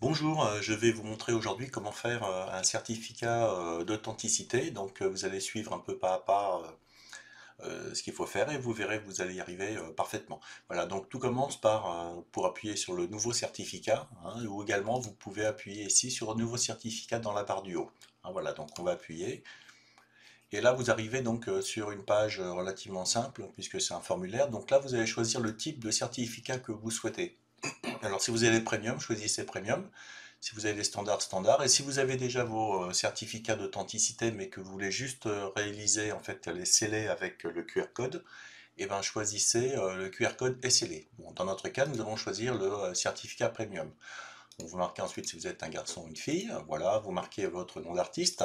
Bonjour, je vais vous montrer aujourd'hui comment faire un certificat d'authenticité. Donc vous allez suivre un peu pas à pas ce qu'il faut faire et vous verrez que vous allez y arriver parfaitement. Voilà, donc tout commence par pour appuyer sur le nouveau certificat, hein, ou également vous pouvez appuyer ici sur nouveau certificat dans la barre du haut. Hein, voilà, donc on va appuyer. Et là vous arrivez donc sur une page relativement simple puisque c'est un formulaire. Donc là vous allez choisir le type de certificat que vous souhaitez. Alors si vous avez les premium, choisissez premium. Si vous avez les standards, standards. Et si vous avez déjà vos certificats d'authenticité, mais que vous voulez juste réaliser, en fait, les sceller avec le QR code, et ben choisissez le QR code est scellé. Bon, dans notre cas, nous allons choisir le certificat premium. Donc, vous marquez ensuite si vous êtes un garçon ou une fille. Voilà, vous marquez votre nom d'artiste.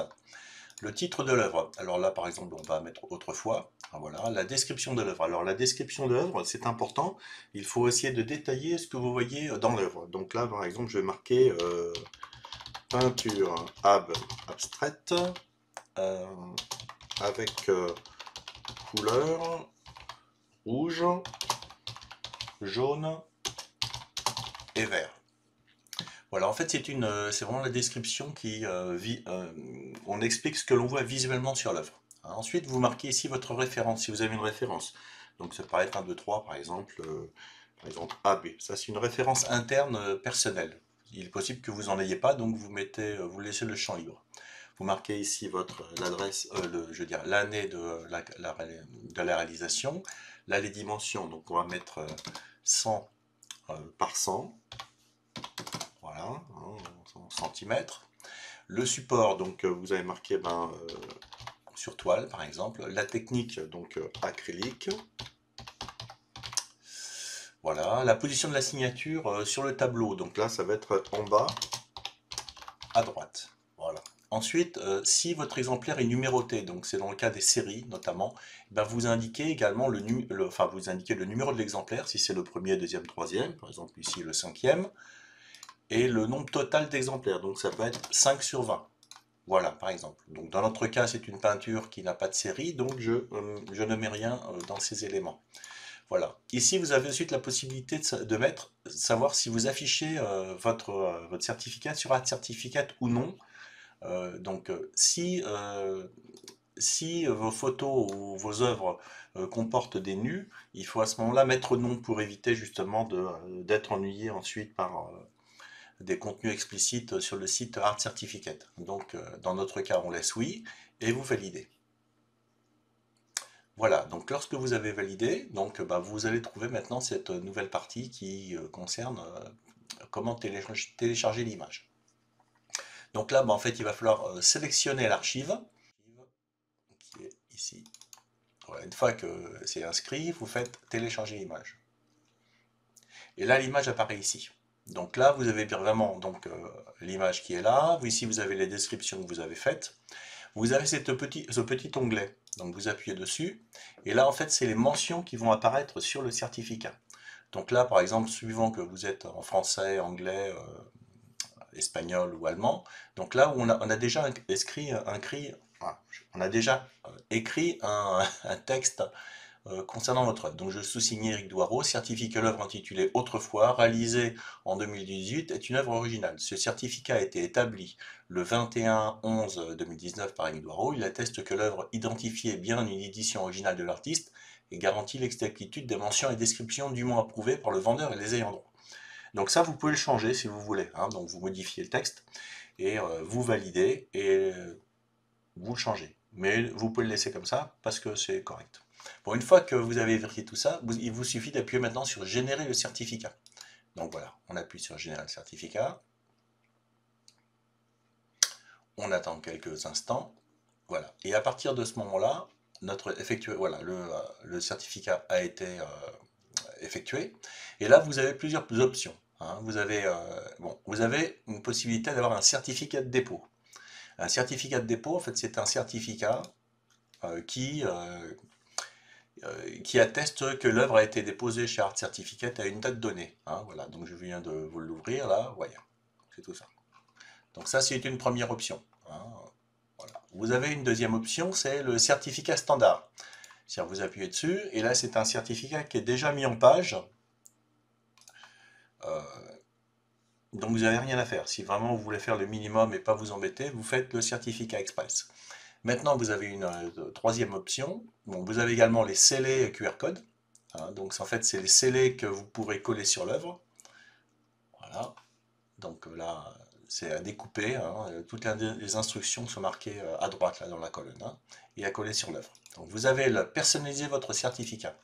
Le titre de l'œuvre. Alors là, par exemple, on va mettre autrefois. Ah, voilà, la description de l'œuvre. Alors la description de l'œuvre, c'est important. Il faut essayer de détailler ce que vous voyez dans l'œuvre. Donc là, par exemple, je vais marquer peinture abstraite euh, avec couleur rouge, jaune et vert. Voilà, en fait, c'est vraiment la description on explique ce que l'on voit visuellement sur l'œuvre. Hein, ensuite, vous marquez ici votre référence, si vous avez une référence. Donc, ça peut être 1, 2, 3, par exemple AB. Ça, c'est une référence interne personnelle. Il est possible que vous n'en ayez pas, donc vous laissez le champ libre. Vous marquez ici l'adresse, je veux dire, l'année de la réalisation. Là, les dimensions, donc on va mettre 100 par 100. Voilà, hein, en centimètres. Le support, donc vous avez marqué sur toile par exemple. La technique, donc acrylique. Voilà, la position de la signature sur le tableau. Donc là, ça va être en bas à droite. Voilà. Ensuite, si votre exemplaire est numéroté, donc c'est dans le cas des séries notamment, ben vous indiquez également vous indiquez le numéro de l'exemplaire, si c'est le premier, deuxième, troisième, par exemple ici le cinquième, et le nombre total d'exemplaires. Donc ça peut être 5 sur 20. Voilà, par exemple. Donc dans notre cas, c'est une peinture qui n'a pas de série, donc je ne mets rien dans ces éléments. Voilà. Ici, vous avez ensuite la possibilité de savoir si vous affichez votre certificat sur un certificat ou non. Si vos photos ou vos œuvres comportent des nus, il faut à ce moment-là mettre non pour éviter justement d'être ennuyé ensuite par des contenus explicites sur le site Art Certificate. Donc, dans notre cas, on laisse oui et vous validez. Voilà, donc lorsque vous avez validé, donc, vous allez trouver maintenant cette nouvelle partie qui concerne comment télécharger l'image. Donc là, en fait, il va falloir sélectionner l'archive, qui est ici. Voilà, une fois que c'est inscrit, vous faites télécharger l'image. Et là, l'image apparaît ici. Donc là, vous avez vraiment l'image qui est là. Ici, vous avez les descriptions que vous avez faites. Vous avez ce petit onglet. Donc vous appuyez dessus. Et là, en fait, c'est les mentions qui vont apparaître sur le certificat. Donc là, par exemple, suivant que vous êtes en français, anglais, espagnol ou allemand, donc là, on a déjà on a déjà écrit un texte concernant votre œuvre. Donc je sous-signe Éric Doireau, certifie que l'œuvre intitulée Autrefois, réalisée en 2018, est une œuvre originale. Ce certificat a été établi le 21/11/2019 par Éric Doireau. Il atteste que l'œuvre identifiée est bien une édition originale de l'artiste et garantit l'exactitude des mentions et descriptions dûment approuvées par le vendeur et les ayants droit. Donc ça, vous pouvez le changer si vous voulez. Hein. Donc vous modifiez le texte et vous validez et vous le changez. Mais vous pouvez le laisser comme ça parce que c'est correct. Bon, une fois que vous avez vérifié tout ça, il vous suffit d'appuyer maintenant sur générer le certificat. Donc voilà, on appuie sur générer le certificat. On attend quelques instants. Voilà. Et à partir de ce moment-là, voilà, le certificat a été effectué. Et là, vous avez plusieurs options. Hein. Vous avez une possibilité d'avoir un certificat de dépôt. Un certificat de dépôt, en fait, c'est un certificat euh, qui, euh, qui atteste que l'œuvre a été déposée chez Art Certificate à une date donnée. Hein, voilà, donc je viens de vous l'ouvrir là, voyez, c'est tout ça. Donc ça, c'est une première option. Hein, voilà. Vous avez une deuxième option, c'est le certificat standard. C'est-à-dire vous appuyez dessus, et là c'est un certificat qui est déjà mis en page. Euh, Donc vous n'avez rien à faire. Si vraiment vous voulez faire le minimum et pas vous embêter, vous faites le certificat express. Maintenant, vous avez une troisième option. Bon, vous avez également les scellés QR code. Hein, donc en fait, c'est les scellés que vous pourrez coller sur l'œuvre. Voilà. Donc là, c'est à découper. Hein, toutes les instructions sont marquées à droite là, dans la colonne, hein, et à coller sur l'œuvre. Donc vous avez personnalisé votre certificat.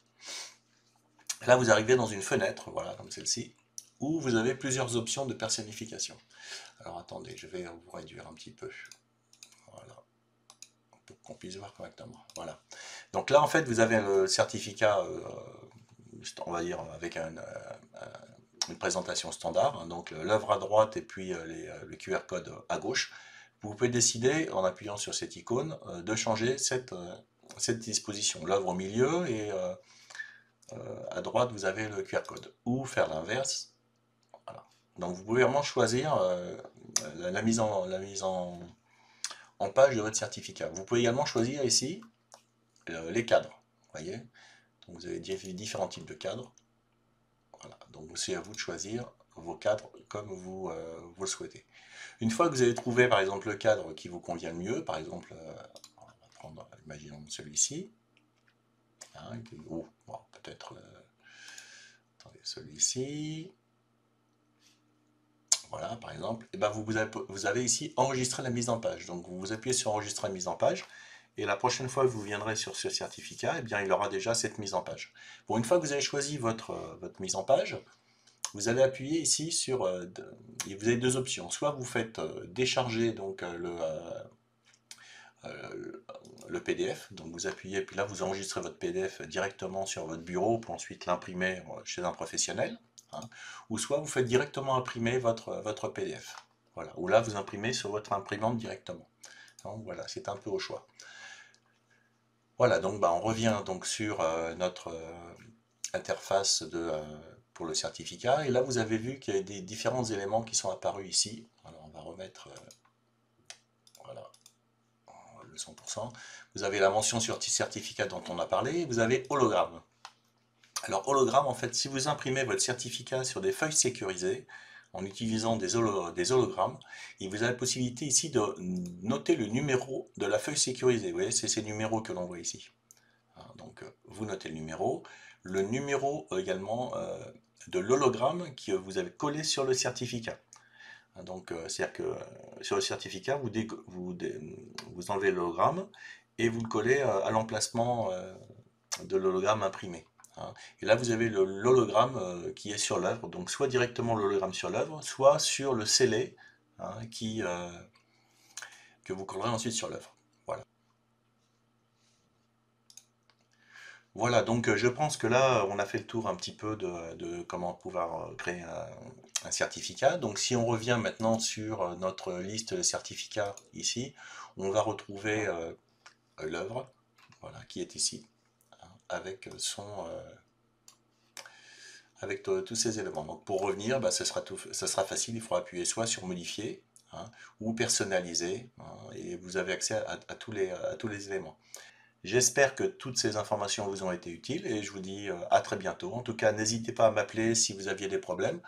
Là, vous arrivez dans une fenêtre, voilà, comme celle-ci, où vous avez plusieurs options de personnification. Alors attendez, je vais vous réduire un petit peu. Voilà, pour qu'on puisse voir correctement. Voilà. Donc là, en fait, vous avez le certificat, on va dire, avec une présentation standard, hein, donc l'œuvre à droite et puis le QR code à gauche. Vous pouvez décider, en appuyant sur cette icône, de changer cette disposition. L'œuvre au milieu et à droite, vous avez le QR code. Ou faire l'inverse. Voilà. Donc vous pouvez vraiment choisir la mise en page de votre certificat. Vous pouvez également choisir ici les cadres. Voyez, donc vous avez différents types de cadres. Voilà. Donc c'est à vous de choisir vos cadres comme vous le souhaitez. Une fois que vous avez trouvé par exemple le cadre qui vous convient le mieux, par exemple, on va prendre, imaginons celui-ci, hein, ou bon, peut-être celui-ci, voilà par exemple, et ben vous avez ici enregistrer la mise en page. Donc vous appuyez sur enregistrer la mise en page, et la prochaine fois que vous viendrez sur ce certificat, eh bien, il aura déjà cette mise en page. Bon, une fois que vous avez choisi votre mise en page, vous allez appuyer ici sur... vous avez deux options. Soit vous faites décharger donc, le PDF, donc vous appuyez, puis là vous enregistrez votre PDF directement sur votre bureau pour ensuite l'imprimer chez un professionnel. Hein. Ou soit vous faites directement imprimer votre PDF. Voilà. Ou là vous imprimez sur votre imprimante directement. Donc voilà, c'est un peu au choix. Voilà, donc on revient donc sur notre interface pour le certificat. Et là, vous avez vu qu'il y a des différents éléments qui sont apparus ici. Alors, on va remettre voilà, le 100%. Vous avez la mention sur certificat dont on a parlé. Vous avez hologramme. Alors, hologramme, en fait, si vous imprimez votre certificat sur des feuilles sécurisées, en utilisant des hologrammes, et vous avez la possibilité ici de noter le numéro de la feuille sécurisée. Vous voyez, c'est ces numéros que l'on voit ici. Donc, vous notez le numéro également de l'hologramme que vous avez collé sur le certificat. Donc, c'est-à-dire que sur le certificat, vous enlevez l'hologramme et vous le collez à l'emplacement de l'hologramme imprimé. Hein. Et là, vous avez l'hologramme qui est sur l'œuvre, donc soit directement l'hologramme sur l'œuvre, soit sur le scellé hein, que vous collerez ensuite sur l'œuvre. Voilà. Voilà, donc je pense que là, on a fait le tour un petit peu de comment pouvoir créer un certificat. Donc si on revient maintenant sur notre liste de certificats ici, on va retrouver l'œuvre, voilà, qui est ici, hein, avec avec tous ces éléments. Donc pour revenir, bah, ça sera facile, il faudra appuyer soit sur modifier, hein, ou personnaliser, hein, et vous avez accès à tous les éléments. J'espère que toutes ces informations vous ont été utiles et je vous dis à très bientôt. En tout cas, n'hésitez pas à m'appeler si vous aviez des problèmes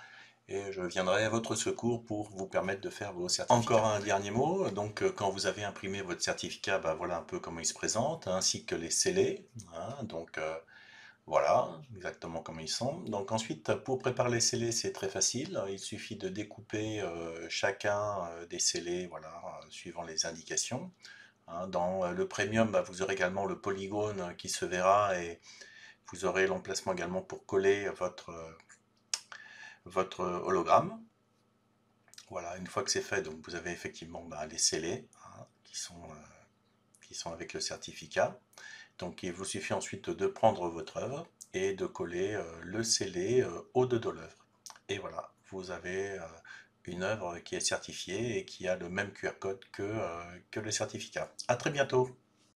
et je viendrai à votre secours pour vous permettre de faire vos certificats. Encore un dernier mot, donc quand vous avez imprimé votre certificat, bah, voilà un peu comment il se présente, ainsi que les scellés. Hein, donc voilà, exactement comme ils sont. Donc ensuite, pour préparer les scellés, c'est très facile. Il suffit de découper chacun des scellés, voilà, suivant les indications. Hein. Dans le premium, bah, vous aurez également le polygone qui se verra et vous aurez l'emplacement également pour coller votre hologramme. Voilà, une fois que c'est fait, donc vous avez effectivement bah, les scellés hein, qui sont avec le certificat. Donc il vous suffit ensuite de prendre votre œuvre et de coller le scellé au dos de l'œuvre. Et voilà, vous avez une œuvre qui est certifiée et qui a le même QR code que le certificat. À très bientôt!